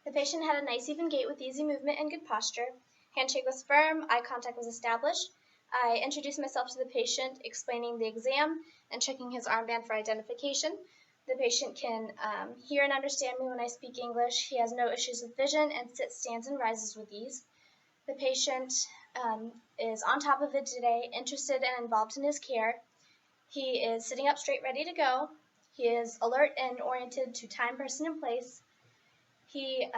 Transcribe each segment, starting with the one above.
The patient had a nice even gait with easy movement and good posture. Handshake was firm, eye contact was established. I introduced myself to the patient, explaining the exam and checking his armband for identification. The patient can hear and understand me when I speak English. He has no issues with vision and sits, stands, and rises with ease. The patient is on top of it today, interested and involved in his care. He is sitting up straight, ready to go. He is alert and oriented to time, person, and place. He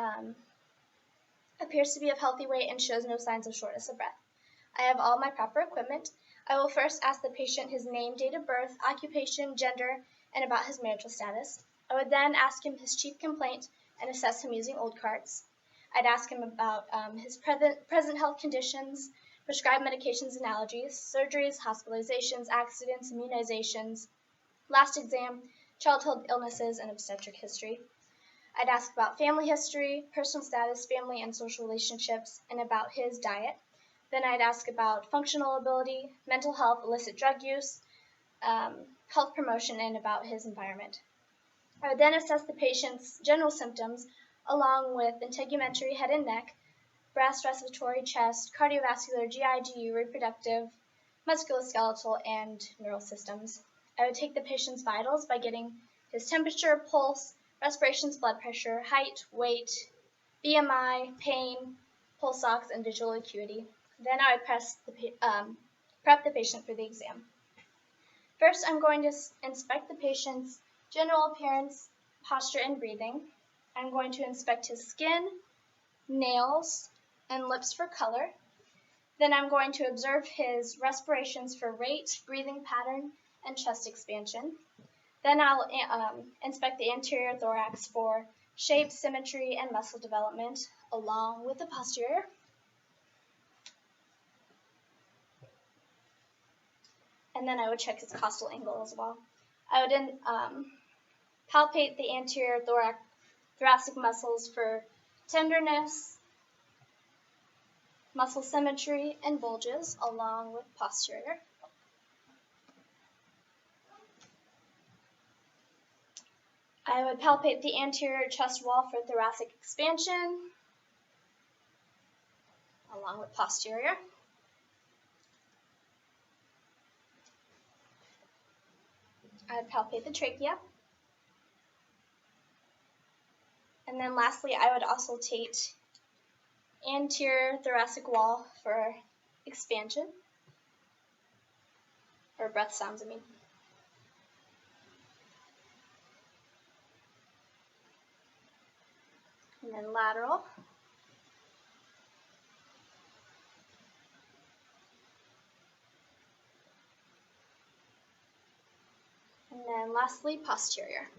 appears to be of healthy weight and shows no signs of shortness of breath. I have all my proper equipment. I will first ask the patient his name, date of birth, occupation, gender, and about his marital status. I would then ask him his chief complaint and assess him using old carts. I'd ask him about his present health conditions, prescribed medications and allergies, surgeries, hospitalizations, accidents, immunizations, last exam, childhood illnesses, and obstetric history. I'd ask about family history, personal status, family and social relationships, and about his diet. Then I'd ask about functional ability, mental health, illicit drug use, health promotion, and about his environment. I would then assess the patient's general symptoms along with integumentary head and neck, breast, respiratory, chest, cardiovascular, GI, GU, reproductive, musculoskeletal, and neural systems. I would take the patient's vitals by getting his temperature, pulse, respirations, blood pressure, height, weight, BMI, pain, pulse ox, and visual acuity. Then I would prep the patient for the exam. First, I'm going to inspect the patient's general appearance, posture, and breathing. I'm going to inspect his skin, nails, and lips for color. Then I'm going to observe his respirations for rate, breathing pattern, and chest expansion. Then I'll inspect the anterior thorax for shape, symmetry, and muscle development, along with the posterior. And then I would check his costal angle as well. I would then palpate the anterior thoracic muscles for tenderness, muscle symmetry, and bulges, along with posterior. I would palpate the anterior chest wall for thoracic expansion, along with posterior. I would palpate the trachea. And then lastly, I would auscultate anterior thoracic wall for expansion, or breath sounds, I mean. And then lateral. And then lastly, posterior.